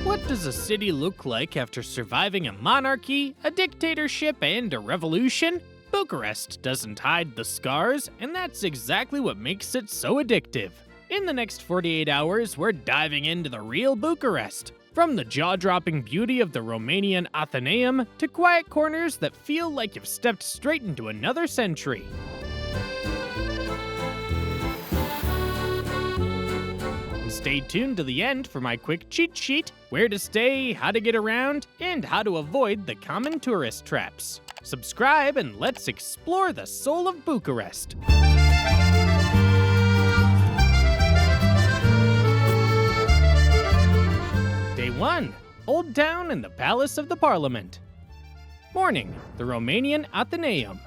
What does a city look like after surviving a monarchy, a dictatorship, and a revolution? Bucharest doesn't hide the scars, and that's exactly what makes it so addictive. In the next 48 hours, we're diving into the real Bucharest. From the jaw-dropping beauty of the Romanian Athenaeum to quiet corners that feel like you've stepped straight into another century. Stay tuned to the end for my quick cheat sheet, where to stay, how to get around, and how to avoid the common tourist traps. Subscribe and let's explore the soul of Bucharest. Day 1. Old Town and the Palace of the Parliament. Morning, the Romanian Athenaeum.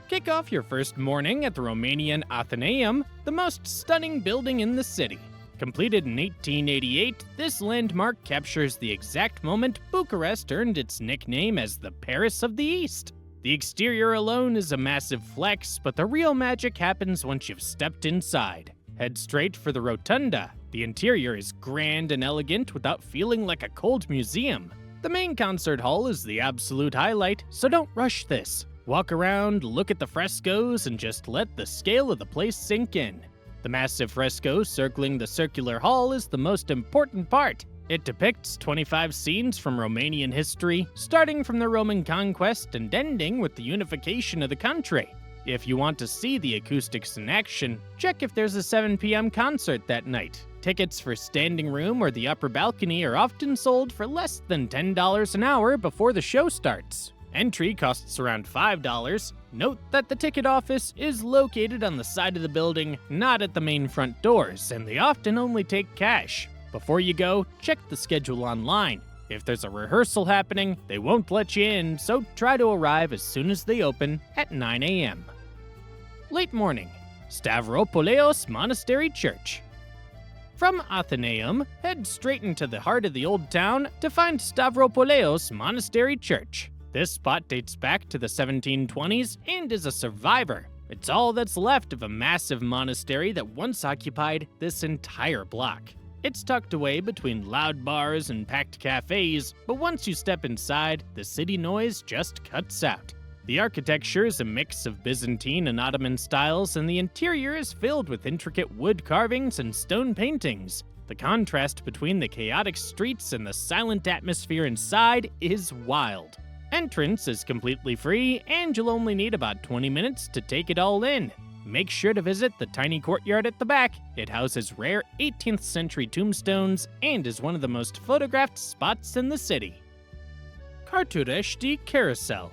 Kick off your first morning at the Romanian Athenaeum, the most stunning building in the city. Completed in 1888, this landmark captures the exact moment Bucharest earned its nickname as the Paris of the East. The exterior alone is a massive flex, but the real magic happens once you've stepped inside. Head straight for the rotunda. The interior is grand and elegant without feeling like a cold museum. The main concert hall is the absolute highlight, so don't rush this. Walk around, look at the frescoes, and just let the scale of the place sink in. The massive fresco circling the circular hall is the most important part. It depicts 25 scenes from Romanian history, starting from the Roman conquest and ending with the unification of the country. If you want to see the acoustics in action, check if there's a 7 p.m. concert that night. Tickets for standing room or the upper balcony are often sold for less than $10 an hour before the show starts. Entry costs around $5. Note that the ticket office is located on the side of the building, not at the main front doors, and they often only take cash. Before you go, check the schedule online. If there's a rehearsal happening, they won't let you in, so try to arrive as soon as they open at 9 a.m. Late morning, Stavropoleos Monastery Church. From Athenaeum, head straight into the heart of the Old Town to find Stavropoleos Monastery Church. This spot dates back to the 1720s and is a survivor. It's all that's left of a massive monastery that once occupied this entire block. It's tucked away between loud bars and packed cafes, but once you step inside, the city noise just cuts out. The architecture is a mix of Byzantine and Ottoman styles, and the interior is filled with intricate wood carvings and stone paintings. The contrast between the chaotic streets and the silent atmosphere inside is wild. Entrance is completely free, and you'll only need about 20 minutes to take it all in. Make sure to visit the tiny courtyard at the back. It houses rare 18th century tombstones and is one of the most photographed spots in the city. Cărturești Carusel.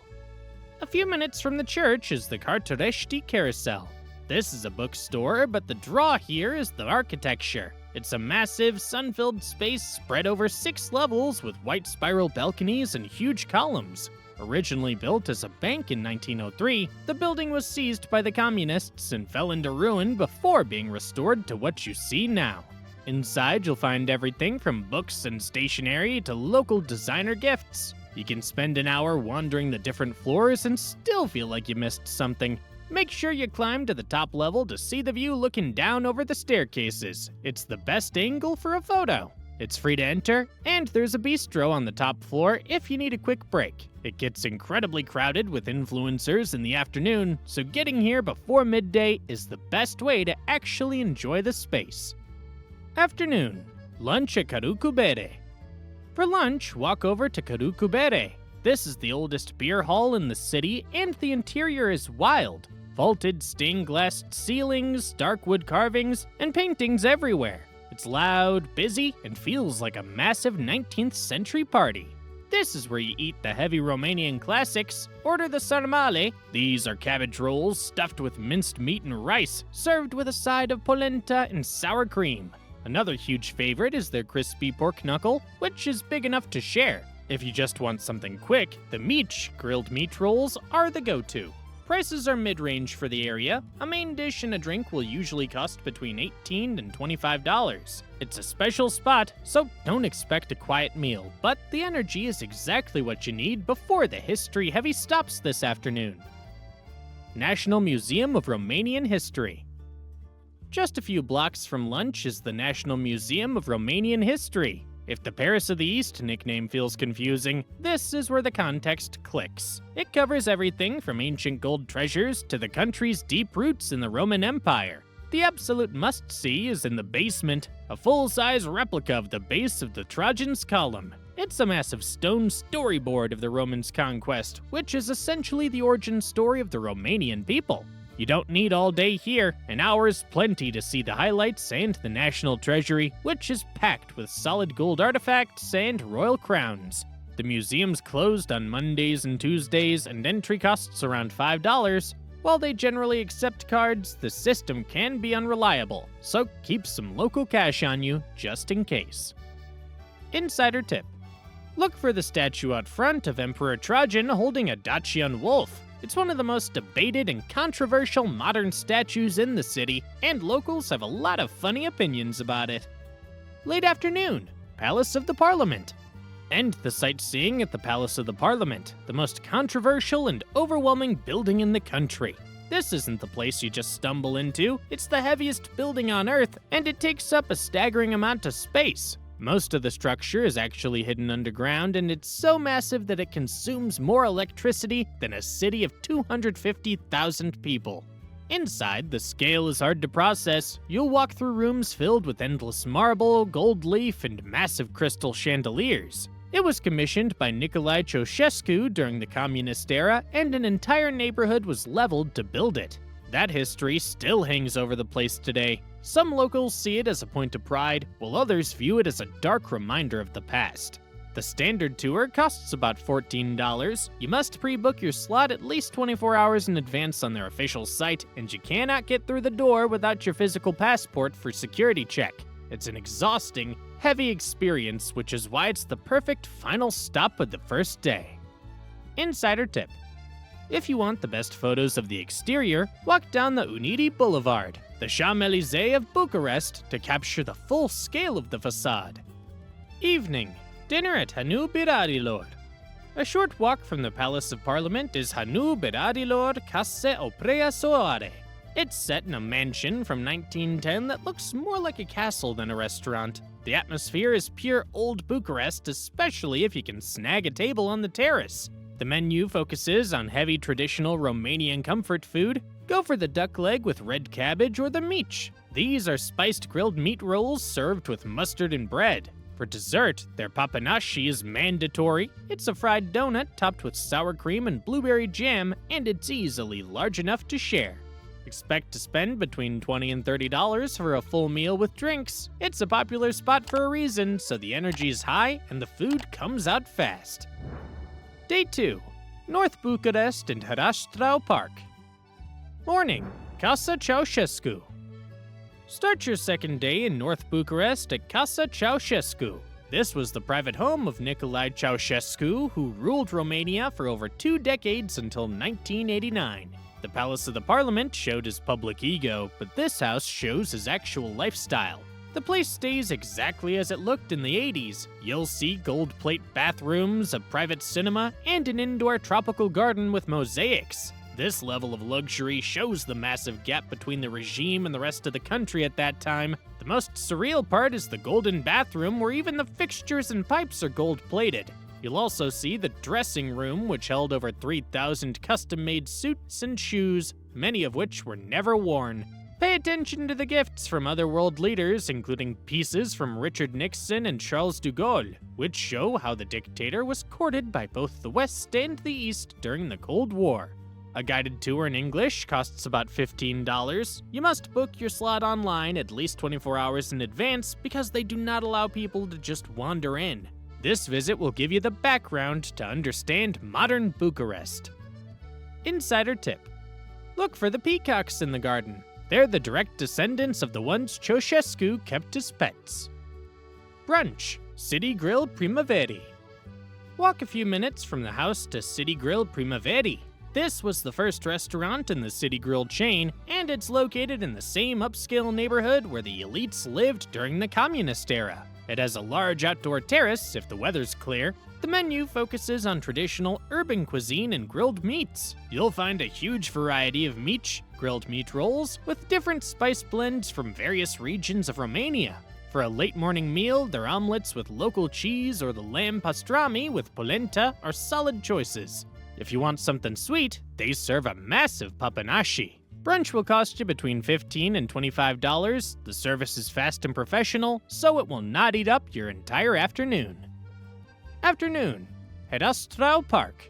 A few minutes from the church is the Cărturești Carusel. This is a bookstore, but the draw here is the architecture. It's a massive, sun-filled space spread over 6 levels with white spiral balconies and huge columns. Originally built as a bank in 1903, the building was seized by the communists and fell into ruin before being restored to what you see now. Inside, you'll find everything from books and stationery to local designer gifts. You can spend an hour wandering the different floors and still feel like you missed something. Make sure you climb to the top level to see the view looking down over the staircases. It's the best angle for a photo. It's free to enter, and there's a bistro on the top floor if you need a quick break. It gets incredibly crowded with influencers in the afternoon, so getting here before midday is the best way to actually enjoy the space. Afternoon, lunch at Caru Bere. For lunch, walk over to Caru Bere. This is the oldest beer hall in the city, and the interior is wild. Vaulted stained-glass ceilings, dark wood carvings, and paintings everywhere. It's loud, busy, and feels like a massive 19th century party. This is where you eat the heavy Romanian classics. Order the sarmale. These are cabbage rolls stuffed with minced meat and rice, served with a side of polenta and sour cream. Another huge favorite is their crispy pork knuckle, which is big enough to share. If you just want something quick, the mici grilled meat rolls are the go-to. Prices are mid-range for the area. A main dish and a drink will usually cost between $18 and $25. It's a special spot, so don't expect a quiet meal, but the energy is exactly what you need before the history-heavy stops this afternoon. National Museum of Romanian History. Just a few blocks from lunch is the National Museum of Romanian History. If the Paris of the East nickname feels confusing, this is where the context clicks. It covers everything from ancient gold treasures to the country's deep roots in the Roman Empire. The absolute must-see is in the basement, a full-size replica of the base of the Trajan's Column. It's a massive stone storyboard of the Romans' conquest, which is essentially the origin story of the Romanian people. You don't need all day here, an hour's plenty to see the highlights and the National Treasury, which is packed with solid gold artifacts and royal crowns. The museum's closed on Mondays and Tuesdays, and entry costs around $5. While they generally accept cards, the system can be unreliable, so keep some local cash on you just in case. Insider tip. Look for the statue out front of Emperor Trajan holding a Dacian wolf. It's one of the most debated and controversial modern statues in the city, and locals have a lot of funny opinions about it. Late afternoon, Palace of the Parliament. And the sightseeing at the Palace of the Parliament, the most controversial and overwhelming building in the country. This isn't the place you just stumble into, it's the heaviest building on Earth, and it takes up a staggering amount of space. Most of the structure is actually hidden underground, and it's so massive that it consumes more electricity than a city of 250,000 people. Inside, the scale is hard to process. You'll walk through rooms filled with endless marble, gold leaf, and massive crystal chandeliers. It was commissioned by Nicolae Ceaușescu during the communist era, and an entire neighborhood was leveled to build it. That history still hangs over the place today. Some locals see it as a point of pride, while others view it as a dark reminder of the past. The standard tour costs about $14. You must pre-book your slot at least 24 hours in advance on their official site, and you cannot get through the door without your physical passport for security check. It's an exhausting, heavy experience, which is why it's the perfect final stop of the first day. Insider tip. If you want the best photos of the exterior, walk down the Unity Boulevard, the Champs-Élysées of Bucharest, to capture the full scale of the facade. Evening. Dinner at Hanu Biradilor. A short walk from the Palace of Parliament is Hanu Biradilor Casa Oprea Soare. It's set in a mansion from 1910 that looks more like a castle than a restaurant. The atmosphere is pure old Bucharest, especially if you can snag a table on the terrace. The menu focuses on heavy traditional Romanian comfort food. Go for the duck leg with red cabbage or the mici. These are spiced grilled meat rolls served with mustard and bread. For dessert, their papanashi is mandatory. It's a fried donut topped with sour cream and blueberry jam, and it's easily large enough to share. Expect to spend between $20 and $30 for a full meal with drinks. It's a popular spot for a reason, so the energy is high and the food comes out fast. Day 2. North Bucharest and Herăstrău Park. Morning. Casa Ceaușescu. Start your second day in North Bucharest at Casa Ceaușescu. This was the private home of Nicolae Ceaușescu, who ruled Romania for over 2 decades until 1989. The Palace of the Parliament showed his public ego, but this house shows his actual lifestyle. The place stays exactly as it looked in the 80s. You'll see gold plate bathrooms, a private cinema, and an indoor tropical garden with mosaics. This level of luxury shows the massive gap between the regime and the rest of the country at that time. The most surreal part is the golden bathroom, where even the fixtures and pipes are gold-plated. You'll also see the dressing room, which held over 3,000 custom-made suits and shoes, many of which were never worn. Pay attention to the gifts from other world leaders, including pieces from Richard Nixon and Charles de Gaulle, which show how the dictator was courted by both the West and the East during the Cold War. A guided tour in English costs about $15. You must book your slot online at least 24 hours in advance because they do not allow people to just wander in. This visit will give you the background to understand modern Bucharest. Insider tip. Look for the peacocks in the garden. They're the direct descendants of the ones Ceaușescu kept as pets. Brunch. City Grill Primăverii. Walk a few minutes from the house to City Grill Primăverii. This was the first restaurant in the City Grill chain, and it's located in the same upscale neighborhood where the elites lived during the communist era. It has a large outdoor terrace if the weather's clear. The menu focuses on traditional urban cuisine and grilled meats. You'll find a huge variety of mici, grilled meat rolls, with different spice blends from various regions of Romania. For a late morning meal, their omelets with local cheese or the lamb pastrami with polenta are solid choices. If you want something sweet, they serve a massive papanashi. Brunch will cost you between $15 and $25. The service is fast and professional, so it will not eat up your entire afternoon. Afternoon, Herăstrău Park.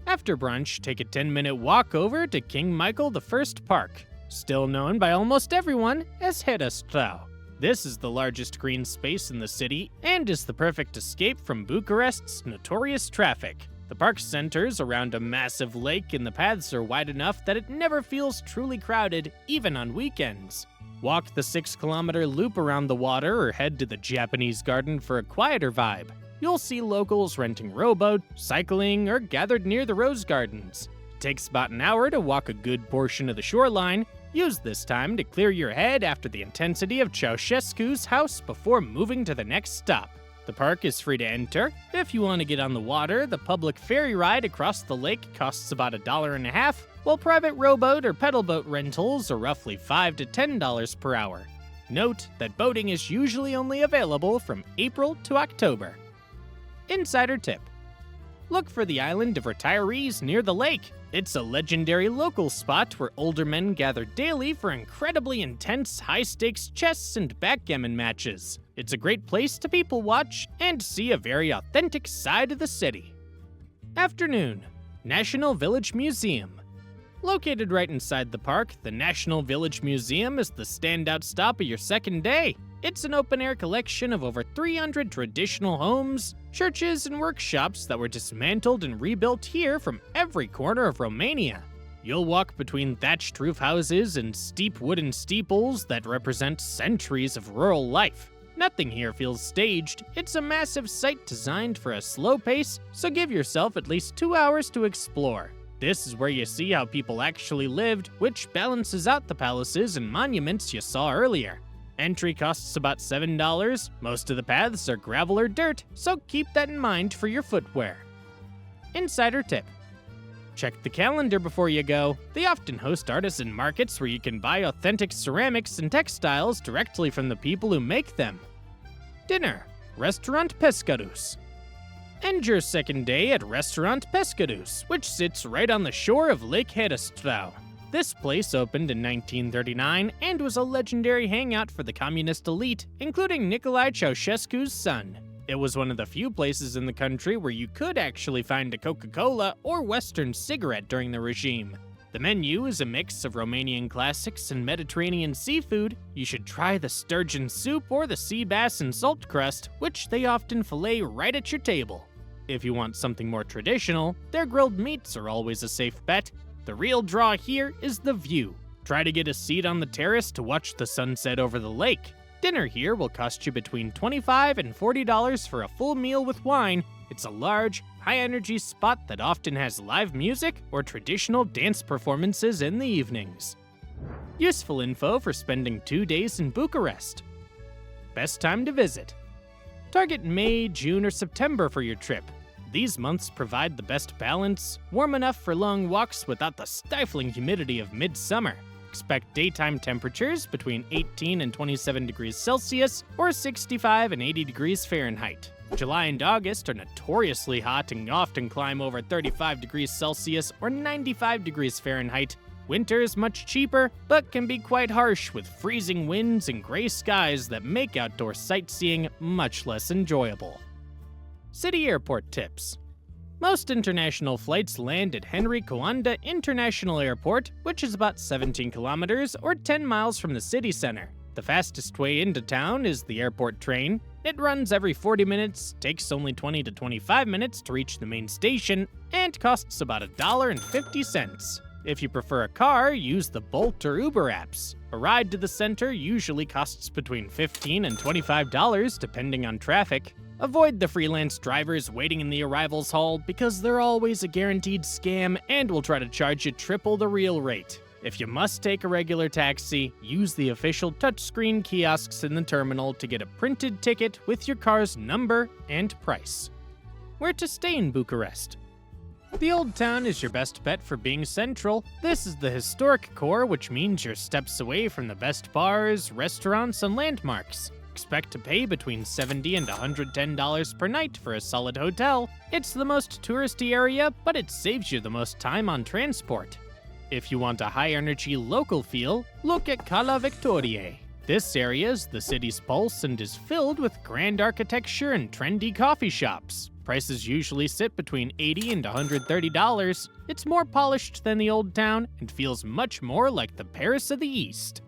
After brunch, take a 10-minute walk over to King Michael I Park, still known by almost everyone as Herăstrău. This is the largest green space in the city and is the perfect escape from Bucharest's notorious traffic. The park centers around a massive lake and the paths are wide enough that it never feels truly crowded, even on weekends. Walk the 6-kilometer loop around the water or head to the Japanese garden for a quieter vibe. You'll see locals renting rowboat, cycling, or gathered near the rose gardens. It takes about an hour to walk a good portion of the shoreline. Use this time to clear your head after the intensity of Ceaușescu's house before moving to the next stop. The park is free to enter. If you want to get on the water, the public ferry ride across the lake costs about $1.50, while private rowboat or pedal boat rentals are roughly $5 to $10 per hour. Note that boating is usually only available from April to October. Insider tip: look for the Island of Retirees near the lake. It's a legendary local spot where older men gather daily for incredibly intense high-stakes chess and backgammon matches. It's a great place to people watch and see a very authentic side of the city. Afternoon, National Village Museum. Located right inside the park, the National Village Museum is the standout stop of your second day. It's an open-air collection of over 300 traditional homes, churches, and workshops that were dismantled and rebuilt here from every corner of Romania. You'll walk between thatched roof houses and steep wooden steeples that represent centuries of rural life. Nothing here feels staged. It's a massive site designed for a slow pace, so give yourself at least 2 hours to explore. This is where you see how people actually lived, which balances out the palaces and monuments you saw earlier. Entry costs about $7. Most of the paths are gravel or dirt, so keep that in mind for your footwear. Insider tip: check the calendar before you go. They often host artisan markets where you can buy authentic ceramics and textiles directly from the people who make them. Dinner, Restaurant Pescăruș. End your second day at Restaurant Pescăruș, which sits right on the shore of Lake Herăstrău. This place opened in 1939 and was a legendary hangout for the communist elite, including Nicolae Ceaușescu's son. It was one of the few places in the country where you could actually find a Coca-Cola or Western cigarette during the regime. The menu is a mix of Romanian classics and Mediterranean seafood. You should try the sturgeon soup or the sea bass and salt crust, which they often fillet right at your table. If you want something more traditional, their grilled meats are always a safe bet. The real draw here is the view. Try to get a seat on the terrace to watch the sunset over the lake. Dinner here will cost you between $25 and $40 for a full meal with wine. It's a large, high-energy spot that often has live music or traditional dance performances in the evenings. Useful info for spending 2 days in Bucharest. Best time to visit: target May, June, or September for your trip. These months provide the best balance, warm enough for long walks without the stifling humidity of midsummer. Expect daytime temperatures between 18 and 27 degrees Celsius or 65 and 80 degrees Fahrenheit. July and August are notoriously hot and often climb over 35 degrees Celsius or 95 degrees Fahrenheit. Winter is much cheaper, but can be quite harsh with freezing winds and gray skies that make outdoor sightseeing much less enjoyable. City airport tips: most international flights land at Henri Coandă International Airport, which is about 17 kilometers or 10 miles from the city center. The fastest way into town is the airport train. It runs every 40 minutes, takes only 20 to 25 minutes to reach the main station, and costs about $1.50. If you prefer a car, use the Bolt or Uber apps. A ride to the center usually costs between $15 and $25 depending on traffic. Avoid the freelance drivers waiting in the arrivals hall because they're always a guaranteed scam and will try to charge you triple the real rate. If you must take a regular taxi, use the official touchscreen kiosks in the terminal to get a printed ticket with your car's number and price. Where to stay in Bucharest? The Old Town is your best bet for being central. This is the historic core, which means you're steps away from the best bars, restaurants, and landmarks. Expect to pay between $70 and $110 per night for a solid hotel. It's the most touristy area, but it saves you the most time on transport. If you want a high-energy local feel, look at Calea Victoriei. This area is the city's pulse and is filled with grand architecture and trendy coffee shops. Prices usually sit between $80 and $130. It's more polished than the Old Town and feels much more like the Paris of the East.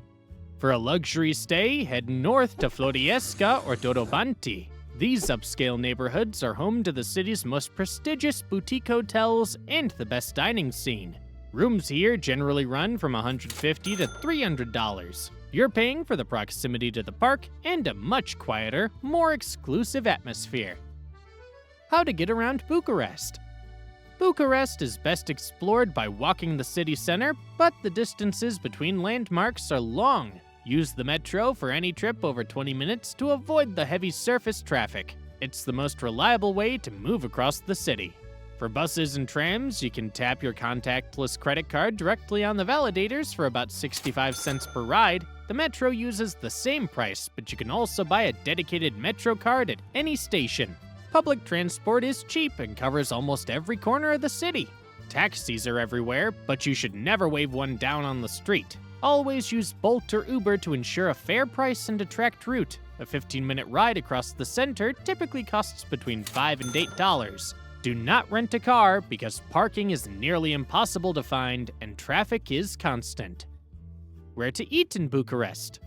For a luxury stay, head north to Floriesca or Dorobanti. These upscale neighborhoods are home to the city's most prestigious boutique hotels and the best dining scene. Rooms here generally run from $150 to $300. You're paying for the proximity to the park and a much quieter, more exclusive atmosphere. How to get around Bucharest? Bucharest is best explored by walking the city center, but the distances between landmarks are long. Use the metro for any trip over 20 minutes to avoid the heavy surface traffic. It's the most reliable way to move across the city. For buses and trams, you can tap your contactless credit card directly on the validators for about 65 cents per ride. The metro uses the same price, but you can also buy a dedicated metro card at any station. Public transport is cheap and covers almost every corner of the city. Taxis are everywhere, but you should never wave one down on the street. Always use Bolt or Uber to ensure a fair price and attract route. A 15-minute ride across the center typically costs between $5 and $8. Do not rent a car because parking is nearly impossible to find and traffic is constant. Where to eat in Bucharest?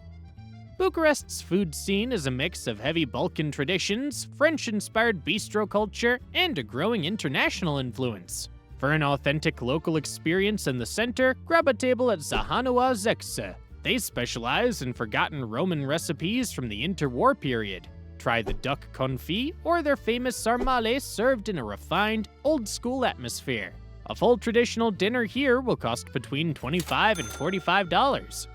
Bucharest's food scene is a mix of heavy Balkan traditions, French-inspired bistro culture, and a growing international influence. For an authentic local experience in the center, grab a table at Zahanoa Zexa. They specialize in forgotten Roman recipes from the interwar period. Try the duck confit or their famous sarmale served in a refined, old-school atmosphere. A full traditional dinner here will cost between $25 and $45.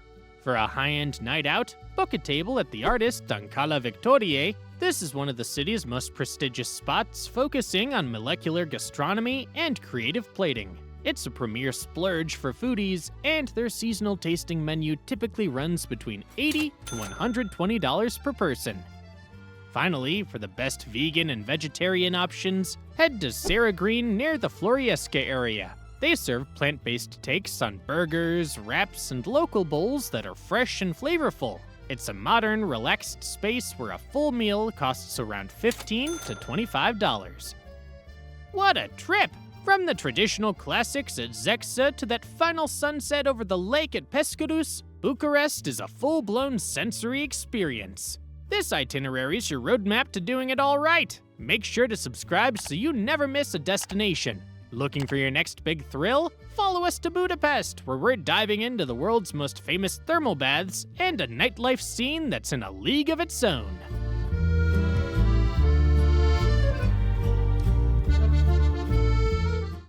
For a high-end night out, book a table at the Artist on Calea Victoriei. This is one of the city's most prestigious spots, focusing on molecular gastronomy and creative plating. It's a premier splurge for foodies, and their seasonal tasting menu typically runs between $80 to $120 per person. Finally, for the best vegan and vegetarian options, head to Sarah Green near the Floriesca area. They serve plant-based takes on burgers, wraps, and local bowls that are fresh and flavorful. It's a modern, relaxed space where a full meal costs around $15 to $25. What a trip! From the traditional classics at Zexa to that final sunset over the lake at Pescăruș, Bucharest is a full-blown sensory experience. This itinerary's your roadmap to doing it all right. Make sure to subscribe so you never miss a destination. Looking for your next big thrill? Follow us to Budapest, where we're diving into the world's most famous thermal baths and a nightlife scene that's in a league of its own.